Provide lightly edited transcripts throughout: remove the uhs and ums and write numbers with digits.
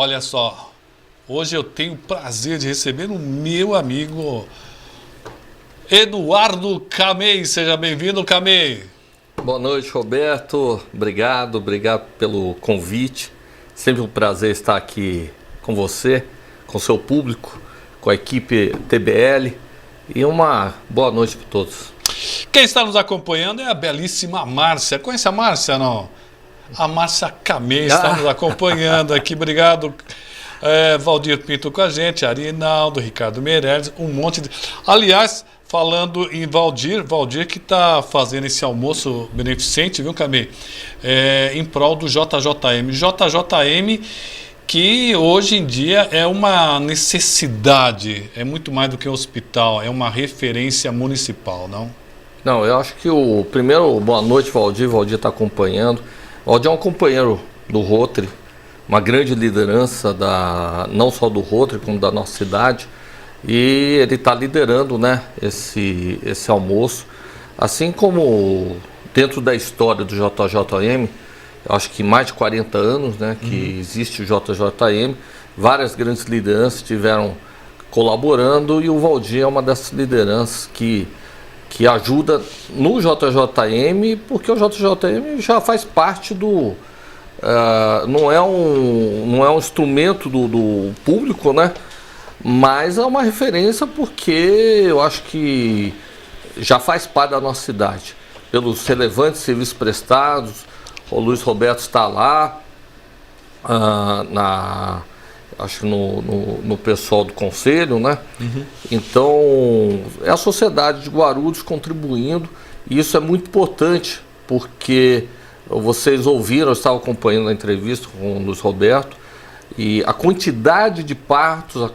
olha só, hoje eu tenho o prazer de receber o meu amigo Eduardo Camei. Seja bem-vindo, Camei. Boa noite, Roberto. Obrigado pelo convite. Sempre um prazer estar aqui com você, com o seu público, com a equipe TBL. E uma boa noite para todos. Quem está nos acompanhando é a belíssima Márcia. Conhece a Márcia, não? A Márcia Camei está nos acompanhando aqui. Obrigado, Valdir Pinto com a gente, Arinaldo, Ricardo Meirelles, um monte de... Aliás, falando em Valdir que está fazendo esse almoço beneficente, viu, Camei? Em prol do JJM. JJM que hoje em dia é uma necessidade, é muito mais do que um hospital, é uma referência municipal, não? Não, eu acho que o primeiro, boa noite, Valdir está acompanhando. Valdir é um companheiro do Rotary, uma grande liderança não só do Rotary, como da nossa cidade, e ele está liderando, né, esse almoço, assim como dentro da história do JJM. Eu acho que mais de 40 anos, né, que existe o JJM, várias grandes lideranças estiveram colaborando e o Valdir é uma dessas lideranças que ajuda no JJM, porque o JJM já faz parte do... não é um instrumento do público, né, mas é uma referência porque eu acho que já faz parte da nossa cidade, pelos relevantes serviços prestados. O Luiz Roberto está lá, acho que no pessoal do conselho, né? Então, é a sociedade de Guarulhos contribuindo, e isso é muito importante, porque vocês ouviram, eu estava acompanhando a entrevista com o Luiz Roberto, e a quantidade de partos, a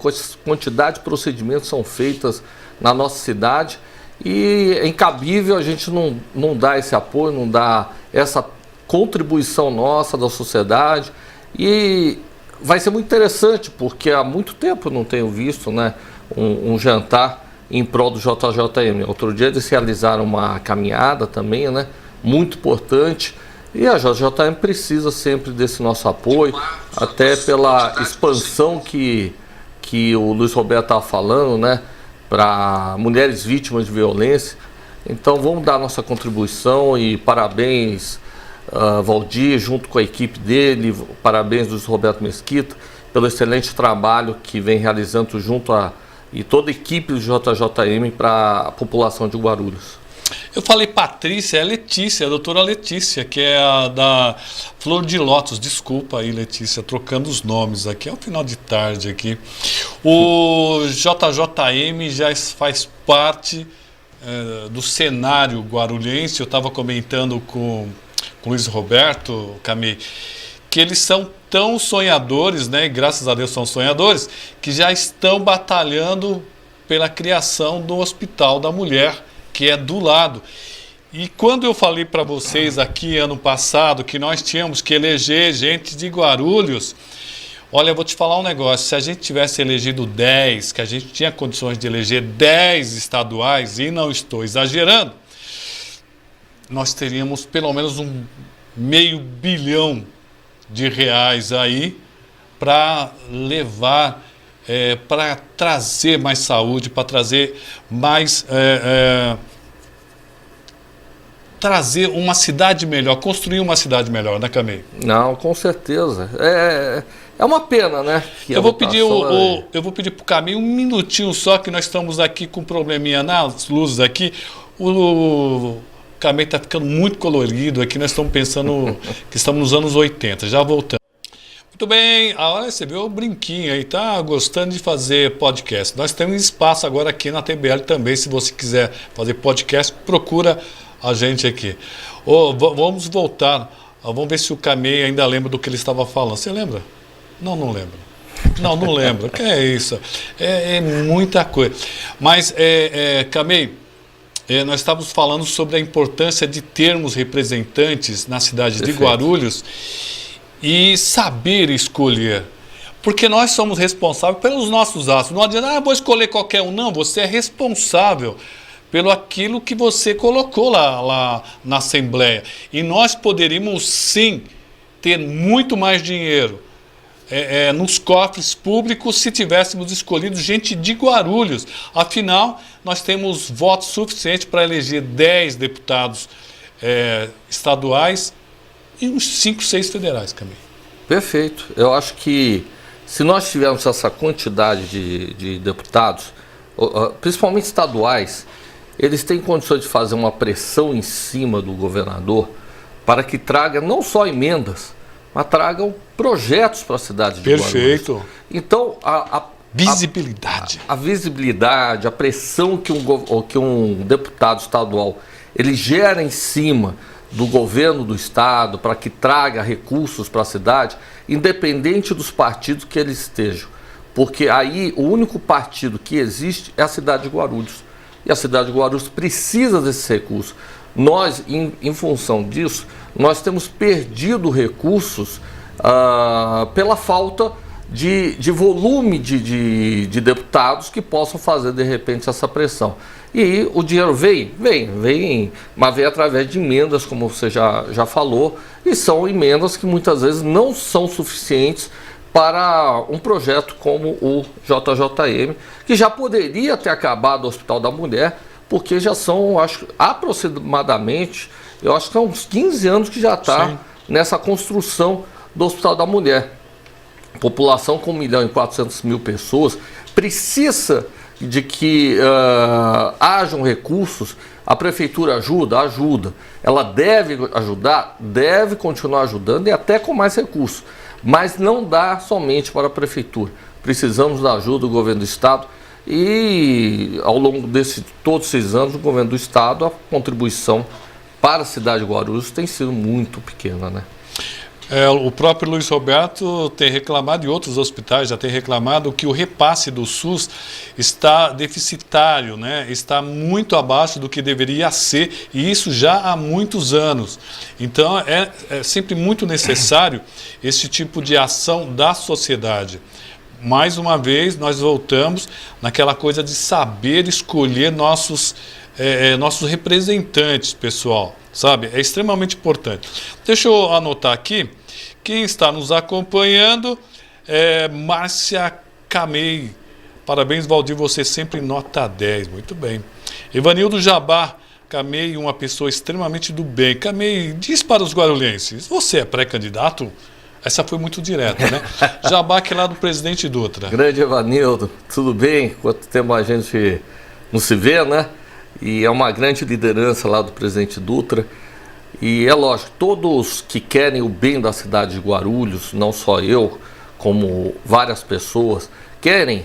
quantidade de procedimentos são feitas na nossa cidade, e é incabível a gente não dar esse apoio, não dar essa contribuição nossa da sociedade. E vai ser muito interessante, porque há muito tempo eu não tenho visto, né, um jantar em prol do JJM. Outro dia eles realizaram uma caminhada também, né, muito importante, e a JJM precisa sempre desse nosso apoio, até pela expansão que o Luiz Roberto estava falando, né, para mulheres vítimas de violência. Então vamos dar nossa contribuição, e parabéns, Valdir, junto com a equipe dele, parabéns do Roberto Mesquita pelo excelente trabalho que vem realizando junto e toda a equipe do JJM para a população de Guarulhos. Eu falei Patrícia, é Letícia, a doutora Letícia, que é a da Flor de Lótus. Desculpa aí, Letícia, trocando os nomes aqui, é um final de tarde aqui. O JJM já faz parte do cenário guarulhense. Eu estava comentando com Luiz Roberto, Camei, que eles são tão sonhadores, né, e graças a Deus são sonhadores, que já estão batalhando pela criação do Hospital da Mulher, que é do lado. E quando eu falei para vocês aqui ano passado que nós tínhamos que eleger gente de Guarulhos, olha, eu vou te falar um negócio, se a gente tivesse elegido 10, que a gente tinha condições de eleger 10 estaduais, e não estou exagerando, nós teríamos pelo menos R$500 bilhão aí para levar, para trazer mais saúde, para trazer mais... trazer uma cidade melhor, construir uma cidade melhor, né, Camei? Não, com certeza. É uma pena, né? Eu vou pedir para o Camei um minutinho só, que nós estamos aqui com um probleminha nas luzes aqui. O Camei está ficando muito colorido aqui, nós estamos pensando que estamos nos anos 80, já voltando. Muito bem, olha, você viu o brinquinho aí, tá gostando de fazer podcast. Nós temos espaço agora aqui na TBL também, se você quiser fazer podcast, procura a gente aqui. Vamos voltar, vamos ver se o Camei ainda lembra do que ele estava falando. Você lembra? Não lembro. Não lembro, que é isso? É muita coisa. Mas, Camei, nós estávamos falando sobre a importância de termos representantes na cidade de Guarulhos e saber escolher. Porque nós somos responsáveis pelos nossos atos. Não adianta, vou escolher qualquer um. Não, você é responsável pelo aquilo que você colocou lá na Assembleia. E nós poderíamos, sim, ter muito mais dinheiro nos cofres públicos se tivéssemos escolhido gente de Guarulhos. Afinal, nós temos votos suficientes para eleger 10 deputados estaduais e uns 5, 6 federais, Camille. Perfeito. Eu acho que se nós tivermos essa quantidade de deputados, principalmente estaduais, eles têm condições de fazer uma pressão em cima do governador para que traga não só emendas, mas tragam projetos para a cidade de Guarulhos. Perfeito. Então, visibilidade. A visibilidade, a pressão que um deputado estadual ele gera em cima do governo do estado para que traga recursos para a cidade, independente dos partidos que eles estejam. Porque aí o único partido que existe é a cidade de Guarulhos. E a cidade de Guarulhos precisa desses recursos. Nós, em função disso, nós temos perdido recursos pela falta de volume de deputados que possam fazer, de repente, essa pressão. E o dinheiro vem, mas vem através de emendas, como você já falou, e são emendas que muitas vezes não são suficientes para um projeto como o JJM, que já poderia ter acabado o Hospital da Mulher, porque já são, acho, aproximadamente, eu acho que são uns 15 anos que já está nessa construção do Hospital da Mulher. População com 1.400.000 pessoas precisa de que hajam recursos. A prefeitura ajuda. Ela deve ajudar, deve continuar ajudando e até com mais recursos. Mas não dá somente para a prefeitura. Precisamos da ajuda do governo do estado e ao longo de todos esses anos o governo do estado, a contribuição para a cidade de Guarulhos tem sido muito pequena, né? O próprio Luiz Roberto tem reclamado, e outros hospitais já têm reclamado, que o repasse do SUS está deficitário, né? Está muito abaixo do que deveria ser, e isso já há muitos anos. Então é sempre muito necessário esse tipo de ação da sociedade. Mais uma vez, nós voltamos naquela coisa de saber escolher nossos representantes, pessoal. Sabe? É extremamente importante. Deixa eu anotar aqui. Quem está nos acompanhando é Márcia Camei. Parabéns, Valdir, você sempre nota 10. Muito bem. Evanildo Jabá. Camei, uma pessoa extremamente do bem. Camei, diz para os guarulhenses, você é pré-candidato? Essa foi muito direta, né? Jabá, que é lá do Presidente Dutra. Grande Evanildo, tudo bem? Quanto tempo a gente não se vê, né? E é uma grande liderança lá do Presidente Dutra. E é lógico, todos que querem o bem da cidade de Guarulhos, não só eu, como várias pessoas, querem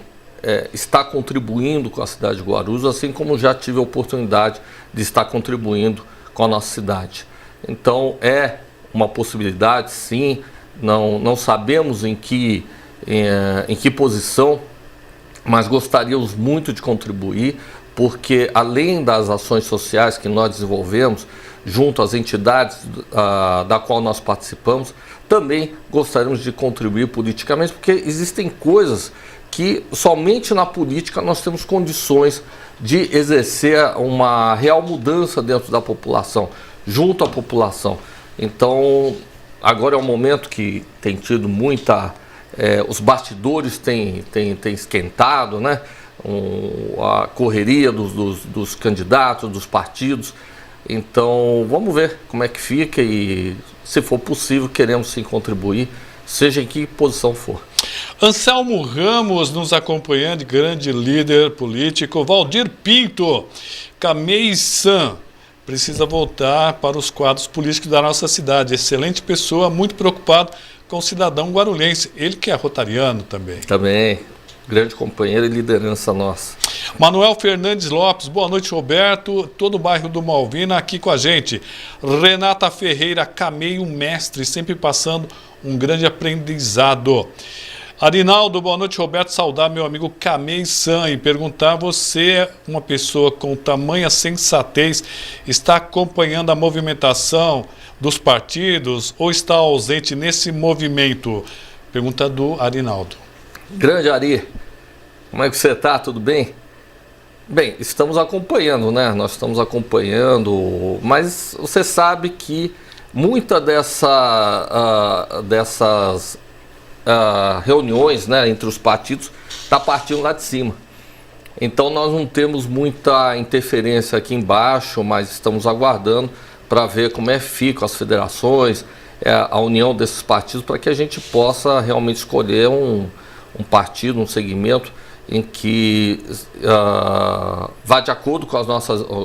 estar contribuindo com a cidade de Guarulhos, assim como já tive a oportunidade de estar contribuindo com a nossa cidade. Então é uma possibilidade, sim. Não sabemos em que posição, mas gostaríamos muito de contribuir, porque além das ações sociais que nós desenvolvemos junto às entidades da qual nós participamos, também gostaríamos de contribuir politicamente, porque existem coisas que somente na política nós temos condições de exercer uma real mudança dentro da população, junto à população. Então, agora é um momento que tem tido muita... os bastidores têm esquentado, né? A correria dos candidatos, dos partidos. Então, vamos ver como é que fica e, se for possível, queremos sim contribuir, seja em que posição for. Anselmo Ramos nos acompanhando, grande líder político. Valdir Pinto, Camei San, precisa voltar para os quadros políticos da nossa cidade. Excelente pessoa, muito preocupado com o cidadão guarulhense. Ele que é rotariano também. Também, grande companheiro e liderança nossa. Manuel Fernandes Lopes, boa noite, Roberto. Todo o bairro do Malvina aqui com a gente. Renata Ferreira, Camei, um mestre, sempre passando um grande aprendizado. Arinaldo, boa noite, Roberto. Saudar meu amigo Camei San e perguntar: você é uma pessoa com tamanha sensatez, está acompanhando a movimentação dos partidos ou está ausente nesse movimento? Pergunta do Arinaldo. Grande Ari, como é que você está? Tudo bem? Bem, estamos acompanhando, né? Nós estamos acompanhando, mas você sabe que muita dessas reuniões, né, entre os partidos está partindo lá de cima. Então nós não temos muita interferência aqui embaixo, mas estamos aguardando para ver como é que ficam as federações, a união desses partidos, para que a gente possa realmente escolher um partido, um segmento em que vá de acordo com os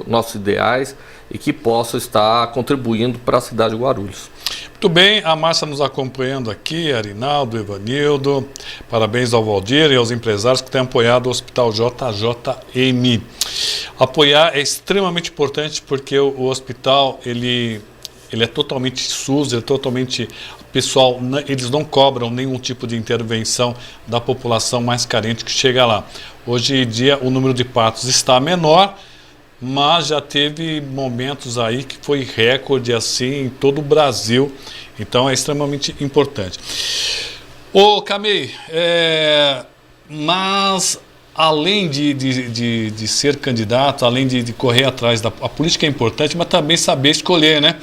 nossos ideais e que possa estar contribuindo para a cidade de Guarulhos. Muito bem, a Márcia nos acompanhando aqui, Arinaldo, Evanildo, parabéns ao Valdir e aos empresários que têm apoiado o Hospital JJM. Apoiar é extremamente importante porque o hospital, ele é totalmente SUS, ele é totalmente pessoal, eles não cobram nenhum tipo de intervenção da população mais carente que chega lá. Hoje em dia o número de partos está menor, mas já teve momentos aí que foi recorde assim em todo o Brasil, então é extremamente importante. Ô Camei, mas além de ser candidato, além de correr atrás a política é importante, mas também saber escolher, né?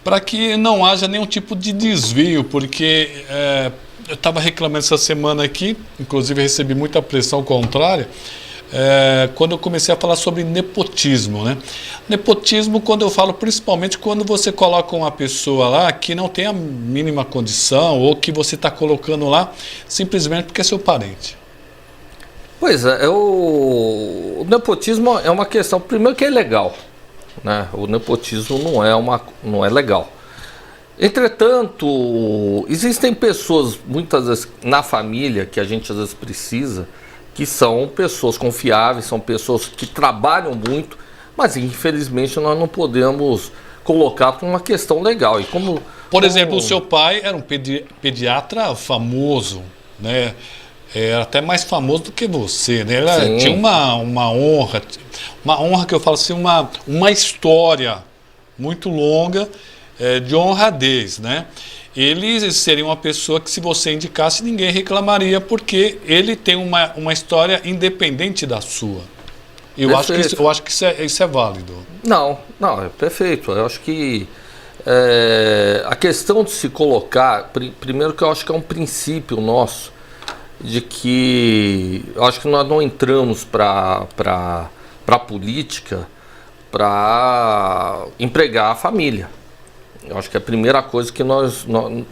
Para que não haja nenhum tipo de desvio, porque eu estava reclamando essa semana aqui, inclusive recebi muita pressão contrária, quando eu comecei a falar sobre nepotismo, né? Nepotismo, quando eu falo, principalmente quando você coloca uma pessoa lá que não tem a mínima condição ou que você está colocando lá simplesmente porque é seu parente. Pois é, o nepotismo é uma questão, primeiro que é ilegal, né? O nepotismo não é legal. Entretanto, existem pessoas, muitas vezes, na família, que a gente às vezes precisa, que são pessoas confiáveis, são pessoas que trabalham muito, mas infelizmente nós não podemos colocar por uma questão legal. E Por exemplo, o seu pai era um pediatra famoso, né? Era até mais famoso do que você, né? Ele tinha uma honra que eu falo assim, uma história muito longa de honradez, né? Ele seria uma pessoa que, se você indicasse, ninguém reclamaria, porque ele tem uma história independente da sua. Eu acho que isso é válido. Não, é perfeito. Eu acho que a questão de se colocar, primeiro que eu acho que é um princípio nosso, de que eu acho que nós não entramos para a política para empregar a família. Eu acho que a primeira coisa que nós,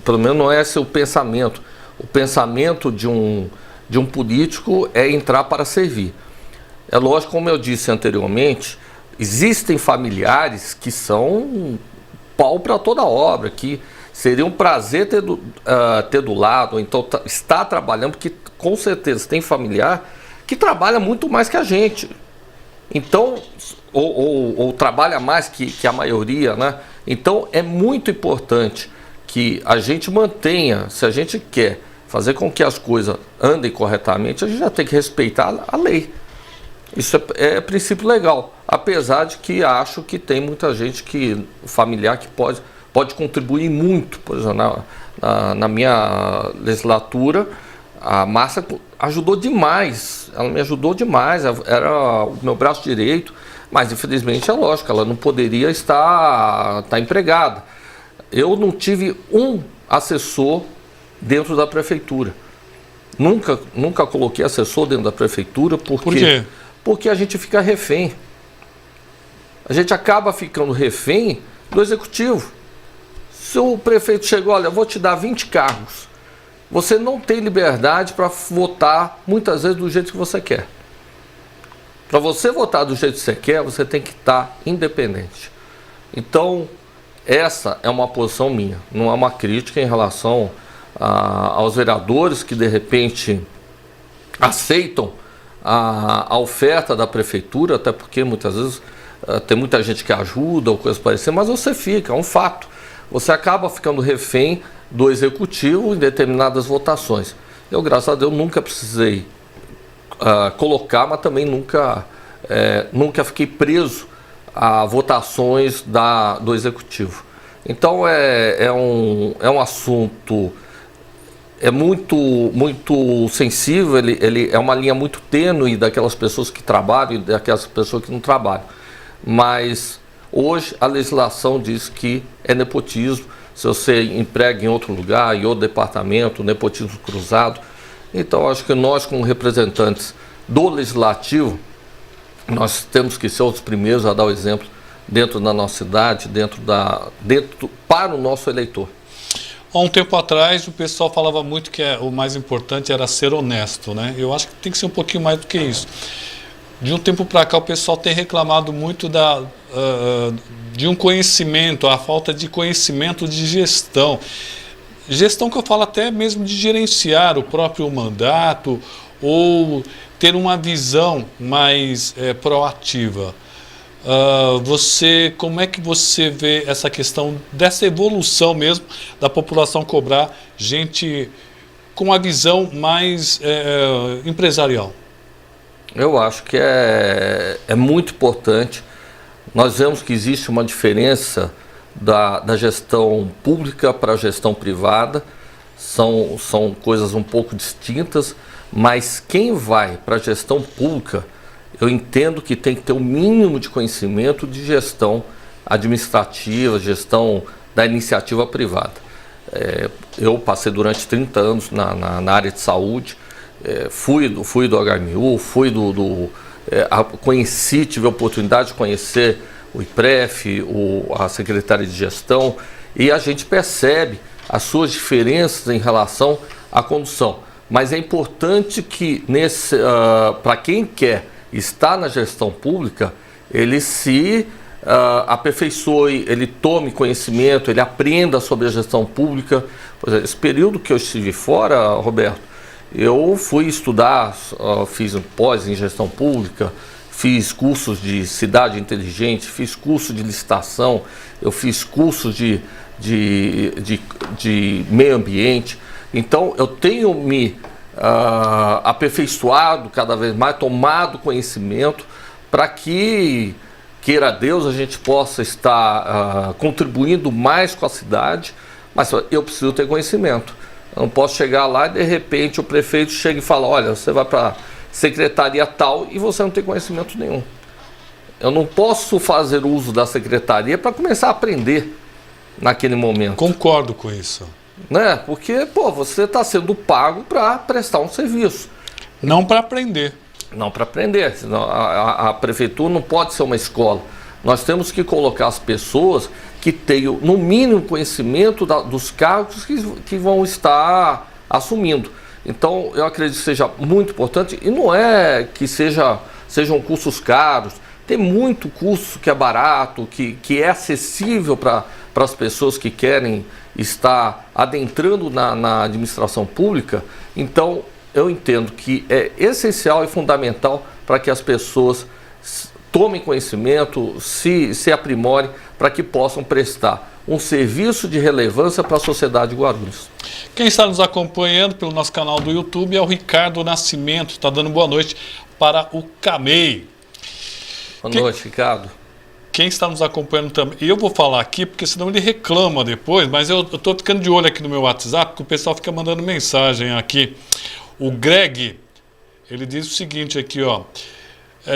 pelo menos não é esse o pensamento. O pensamento de um político é entrar para servir. É lógico, como eu disse anteriormente, existem familiares que são pau para toda obra, que seria um prazer ter do lado, ou então estar trabalhando, porque com certeza tem familiar que trabalha muito mais que a gente. Então, ou trabalha mais que a maioria, né? Então é muito importante que a gente mantenha, se a gente quer fazer com que as coisas andem corretamente, a gente já tem que respeitar a lei. Isso é princípio legal, apesar de que acho que tem muita gente familiar que pode contribuir muito. Por exemplo, na minha legislatura, a Márcia ajudou demais, ela me ajudou demais, era o meu braço direito, mas infelizmente é lógico, ela não poderia estar empregada. Eu não tive um assessor dentro da prefeitura. Nunca coloquei assessor dentro da prefeitura, Por quê? Porque a gente fica refém. A gente acaba ficando refém do executivo. Se o prefeito chegou, olha, eu vou te dar 20 cargos, você não tem liberdade para votar muitas vezes do jeito que você quer. Para você votar do jeito que você quer, você tem que estar independente. Então, essa é uma posição minha, não é uma crítica em relação aos vereadores que de repente aceitam a oferta da prefeitura, até porque muitas vezes tem muita gente que ajuda ou coisa parecida, mas você fica, é um fato. Você acaba ficando refém do executivo em determinadas votações. Eu, graças a Deus, nunca precisei colocar, mas também nunca fiquei preso a votações do executivo. Então é um assunto muito sensível, ele é uma linha muito tênue daquelas pessoas que trabalham e daquelas pessoas que não trabalham. Mas hoje a legislação diz que é nepotismo, se você emprega em outro lugar, em outro departamento, nepotismo cruzado. Então, acho que nós, como representantes do Legislativo, nós temos que ser os primeiros a dar o exemplo dentro da nossa cidade, para o nosso eleitor. Há um tempo atrás, o pessoal falava muito que o mais importante era ser honesto, né? Eu acho que tem que ser um pouquinho mais do que isso. De um tempo para cá, o pessoal tem reclamado muito de um conhecimento, a falta de conhecimento de gestão. Gestão que eu falo até mesmo de gerenciar o próprio mandato ou ter uma visão mais proativa. Como é que você vê essa questão dessa evolução mesmo da população cobrar gente com a visão mais empresarial? Eu acho que é muito importante. Nós vemos que existe uma diferença da gestão pública para a gestão privada. São coisas um pouco distintas, mas quem vai para a gestão pública, eu entendo que tem que ter o mínimo de conhecimento de gestão administrativa, gestão da iniciativa privada. Eu passei durante 30 anos na área de saúde, fui do HMU, tive a oportunidade de conhecer o IPREF, a Secretaria de Gestão, e a gente percebe as suas diferenças em relação à condução. Mas é importante que, para quem quer estar na gestão pública, ele se aperfeiçoe, ele tome conhecimento, ele aprenda sobre a gestão pública. Por exemplo, esse período que eu estive fora, Roberto, eu fui estudar, fiz um pós em gestão pública, fiz cursos de cidade inteligente, fiz curso de licitação, eu fiz cursos de meio ambiente. Então, eu tenho me aperfeiçoado cada vez mais, tomado conhecimento para que, queira Deus, a gente possa estar contribuindo mais com a cidade, mas eu preciso ter conhecimento. Eu não posso chegar lá e de repente o prefeito chega e fala: olha, você vai para a secretaria tal e você não tem conhecimento nenhum. Eu não posso fazer uso da secretaria para começar a aprender naquele momento. Concordo com isso. Né? Porque, você está sendo pago para prestar um serviço. Não para aprender. Não para aprender. A prefeitura não pode ser uma escola. Nós temos que colocar as pessoas que tenham, no mínimo, conhecimento dos cargos que vão estar assumindo. Então, eu acredito que seja muito importante, e não é que sejam cursos caros. Tem muito curso que é barato, que é acessível para as pessoas que querem estar adentrando na administração pública. Então, eu entendo que é essencial e fundamental para que as pessoas tomem conhecimento, se aprimorem, para que possam prestar um serviço de relevância para a sociedade de Guarulhos. Quem está nos acompanhando pelo nosso canal do YouTube é o Ricardo Nascimento, está dando boa noite para o Camei. Boa noite, Ricardo. Quem está nos acompanhando também, eu vou falar aqui porque senão ele reclama depois, mas eu estou ficando de olho aqui no meu WhatsApp, porque o pessoal fica mandando mensagem aqui. O Greg, ele diz o seguinte aqui, ó: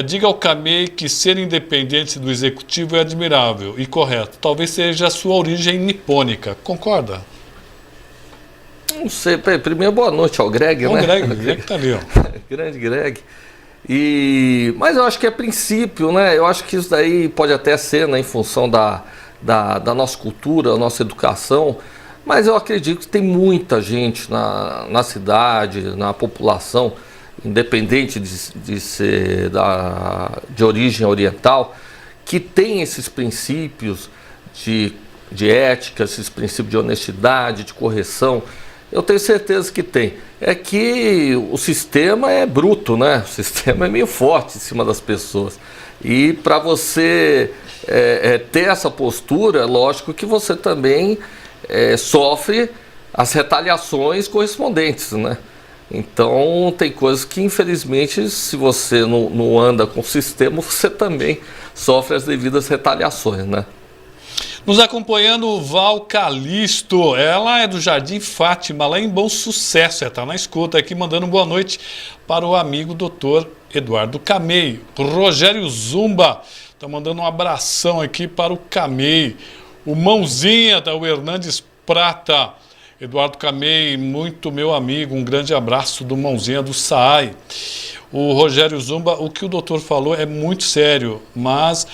diga ao Camei que ser independente do executivo é admirável e correto. Talvez seja a sua origem nipônica. Concorda? Não sei. Primeiro, boa noite ao Greg, né? O Greg tá ali, ó. Grande Greg. Mas eu acho que é princípio, né? Eu acho que isso daí pode até ser, né, em função da nossa cultura, da nossa educação, mas eu acredito que tem muita gente na cidade, na população, independente de ser de origem oriental, que tem esses princípios de ética, esses princípios de honestidade, de correção. Eu tenho certeza que tem. É que o sistema é bruto, né? O sistema é meio forte em cima das pessoas. E para você ter essa postura, lógico que você também sofre as retaliações correspondentes, né? Então, tem coisas que, infelizmente, se você não anda com o sistema, você também sofre as devidas retaliações, né? Nos acompanhando o Val Calisto, ela é do Jardim Fátima, lá em Bom Sucesso, está na escuta aqui, mandando boa noite para o amigo Dr. Eduardo Camei. O Rogério Zumba está mandando um abração aqui para o Camei. O Mãozinha, o Hernandes Prata. Eduardo Camei, muito meu amigo, um grande abraço do Mãozinha do SAAI. O Rogério Zumba, o que o doutor falou é muito sério, mas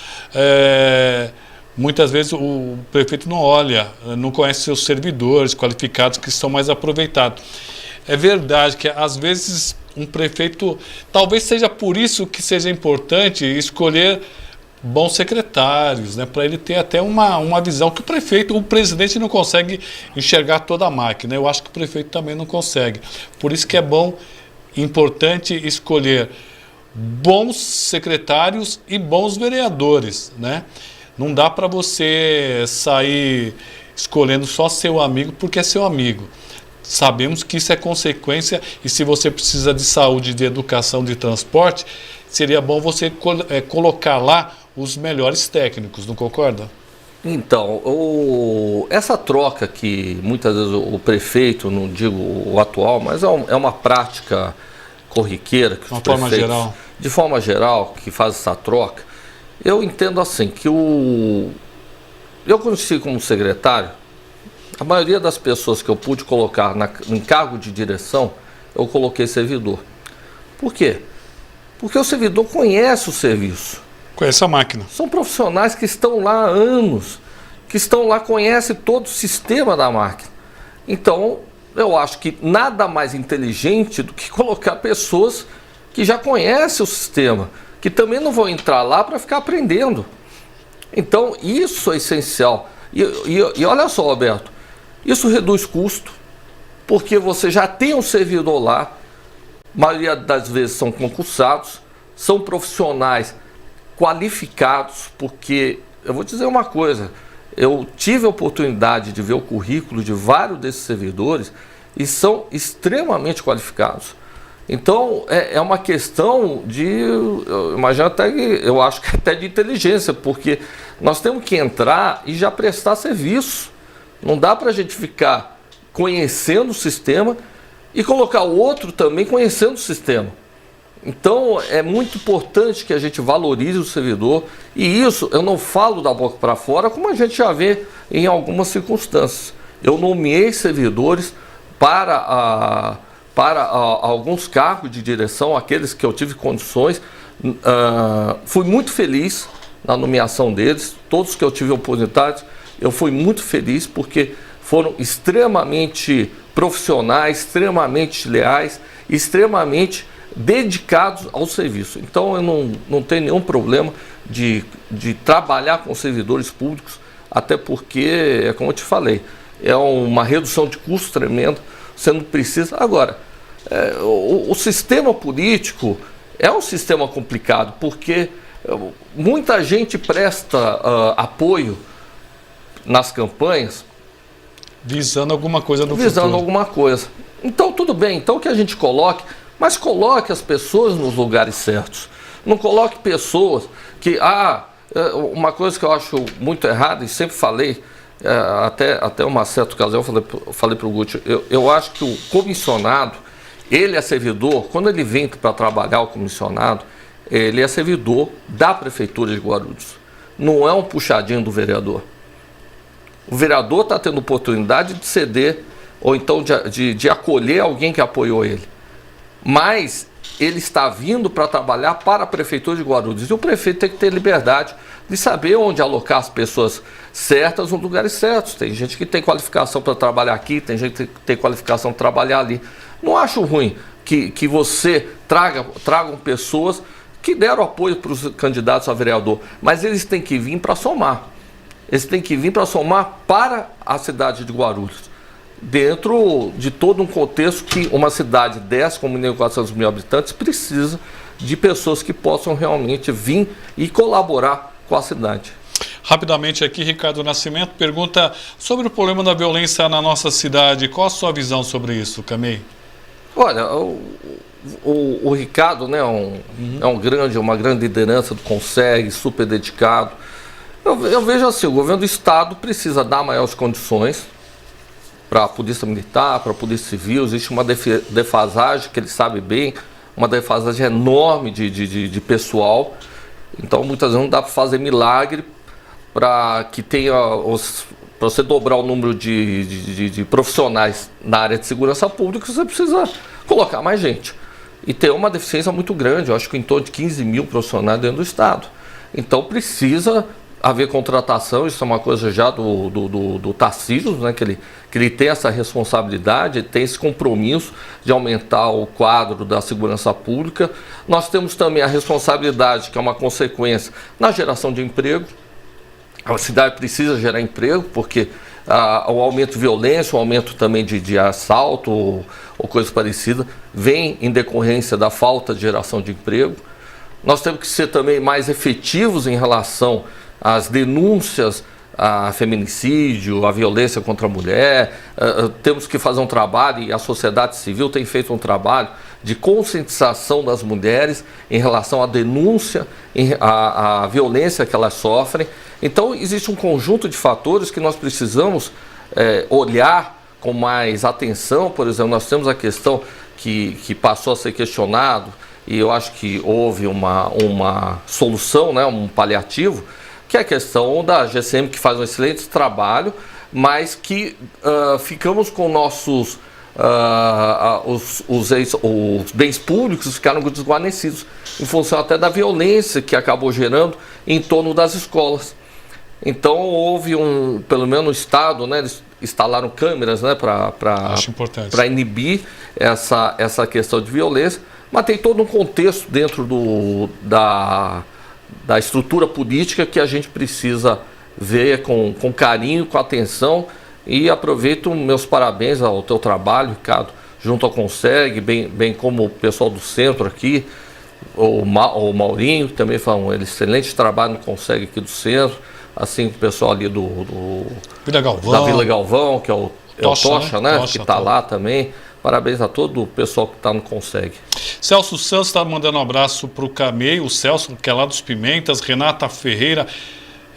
muitas vezes o prefeito não olha, não conhece seus servidores qualificados que são mais aproveitados. É verdade que às vezes um prefeito, talvez seja por isso que seja importante escolher bons secretários, né, para ele ter até uma visão que o presidente não consegue enxergar toda a máquina. Eu acho que o prefeito também não consegue. Por isso que é bom, importante escolher bons secretários e bons vereadores, né? Não dá para você sair escolhendo só seu amigo porque é seu amigo. Sabemos que isso é consequência e se você precisa de saúde, de educação, de transporte, seria bom você colocar lá os melhores técnicos, não concorda? Então, essa troca que muitas vezes o prefeito, não digo o atual, mas é uma prática corriqueira que os prefeitos, de forma geral, que faz essa troca, eu entendo assim, que eu conheci como secretário, a maioria das pessoas que eu pude colocar em cargo de direção, eu coloquei servidor. Por quê? Porque o servidor conhece o serviço. Conhece a máquina. São profissionais que estão lá há anos, que estão lá, conhecem todo o sistema da máquina. Então, eu acho que nada mais inteligente do que colocar pessoas que já conhecem o sistema, que também não vão entrar lá para ficar aprendendo. Então, isso é essencial. E olha só, Roberto, isso reduz custo, porque você já tem um servidor lá, a maioria das vezes são concursados, são profissionais qualificados, porque eu vou dizer uma coisa, eu tive a oportunidade de ver o currículo de vários desses servidores e são extremamente qualificados. Então é uma questão de, eu imagino até que, eu acho que até de inteligência, porque nós temos que entrar e já prestar serviço. Não dá para a gente ficar conhecendo o sistema e colocar o outro também conhecendo o sistema. Então é muito importante que a gente valorize o servidor, e isso eu não falo da boca para fora, como a gente já vê em algumas circunstâncias. Eu nomeei servidores para alguns cargos de direção, aqueles que eu tive condições. Fui muito feliz na nomeação deles, todos que eu tive oportunidade, eu fui muito feliz porque foram extremamente profissionais, extremamente leais, extremamente dedicados ao serviço. Então eu não tenho nenhum problema de trabalhar com servidores públicos, até porque, é como eu te falei, é uma redução de custo tremenda, você não precisa. Agora, o sistema político é um sistema complicado, porque muita gente presta apoio nas campanhas visando alguma coisa no futuro. Visando alguma coisa. Então tudo bem, então que a gente coloque, mas coloque as pessoas nos lugares certos. Não coloque pessoas que... uma coisa que eu acho muito errada, e sempre falei, até uma certa ocasião eu falei para o Guti, eu acho que o comissionado, ele é servidor, quando ele vem para trabalhar o comissionado, ele é servidor da Prefeitura de Guarulhos. Não é um puxadinho do vereador. O vereador está tendo oportunidade de ceder, ou então de acolher alguém que apoiou ele. Mas ele está vindo para trabalhar para a Prefeitura de Guarulhos. E o prefeito tem que ter liberdade de saber onde alocar as pessoas certas nos lugares certos. Tem gente que tem qualificação para trabalhar aqui, tem gente que tem qualificação para trabalhar ali. Não acho ruim que você tragam pessoas que deram apoio para os candidatos a vereador, mas eles têm que vir para somar. Eles têm que vir para somar para a cidade de Guarulhos, dentro de todo um contexto que uma cidade dessa, com 1.400.000 habitantes, precisa de pessoas que possam realmente vir e colaborar com a cidade. Rapidamente aqui, Ricardo Nascimento pergunta sobre o problema da violência na nossa cidade. Qual a sua visão sobre isso, Camei? Olha, o Ricardo, né, é uma grande liderança do Conseg, super dedicado. Eu vejo assim, o governo do estado precisa dar maiores condições para a polícia militar, para a polícia civil. Existe uma defasagem, que ele sabe bem, uma defasagem enorme de pessoal. Então muitas vezes não dá para fazer milagre para que tenha para você dobrar o número de profissionais na área de segurança pública, você precisa colocar mais gente. E tem uma deficiência muito grande, eu acho que em torno de 15 mil profissionais dentro do Estado. Então precisa haver contratação, isso é uma coisa já do Tarcísio, né, que ele tem essa responsabilidade, tem esse compromisso de aumentar o quadro da segurança pública. Nós temos também a responsabilidade, que é uma consequência, na geração de emprego. A cidade precisa gerar emprego, porque o aumento de violência, o aumento também de assalto ou coisa parecida, vem em decorrência da falta de geração de emprego. Nós temos que ser também mais efetivos em relação às denúncias a feminicídio, a violência contra a mulher. Temos que fazer um trabalho, e a sociedade civil tem feito um trabalho de conscientização das mulheres em relação à denúncia, à violência que elas sofrem. Então, existe um conjunto de fatores que nós precisamos olhar com mais atenção. Por exemplo, nós temos a questão que passou a ser questionado, e eu acho que houve uma solução, né, um paliativo, que é a questão da GCM, que faz um excelente trabalho, mas que ficamos com nossos... os bens públicos ficaram desguarnecidos, em função até da violência que acabou gerando em torno das escolas. Então houve pelo menos no Estado, né, eles instalaram câmeras, né, para inibir essa questão de violência, mas tem todo um contexto dentro da estrutura política que a gente precisa ver com carinho, com atenção. E aproveito meus parabéns ao teu trabalho, Ricardo, junto ao Consegue, bem como o pessoal do centro aqui, o Maurinho, que também faz um excelente trabalho no Consegue aqui do centro, assim o pessoal ali da Vila Galvão, que é o Tocha, né? Que está lá também. Parabéns a todo o pessoal que está no Consegue. Celso Santos está mandando um abraço para o Camei, o Celso, que é lá dos Pimentas, Renata Ferreira.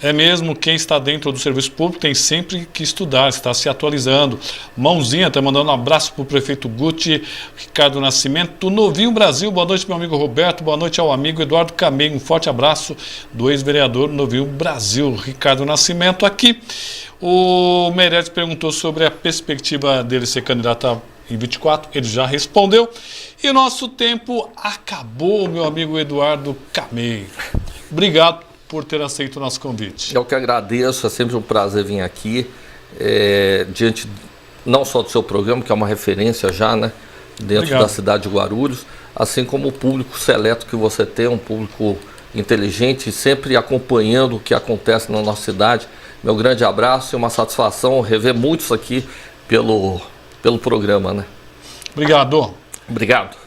É mesmo, quem está dentro do serviço público tem sempre que estudar, está se atualizando. Mãozinha está mandando um abraço para o prefeito Guti, Ricardo Nascimento, Novinho Brasil. Boa noite, meu amigo Roberto. Boa noite ao amigo Eduardo Camei. Um forte abraço do ex-vereador Novinho Brasil, Ricardo Nascimento aqui. O Meirelles perguntou sobre a perspectiva dele ser candidato em 24, ele já respondeu. E o nosso tempo acabou, meu amigo Eduardo Camei. Obrigado por ter aceito o nosso convite. Eu que agradeço, é sempre um prazer vir aqui, diante não só do seu programa, que é uma referência já, né, dentro da cidade de Guarulhos, assim como o público seleto que você tem, um público inteligente, sempre acompanhando o que acontece na nossa cidade. Meu grande abraço e uma satisfação rever muitos aqui pelo programa, né? Obrigado. Obrigado.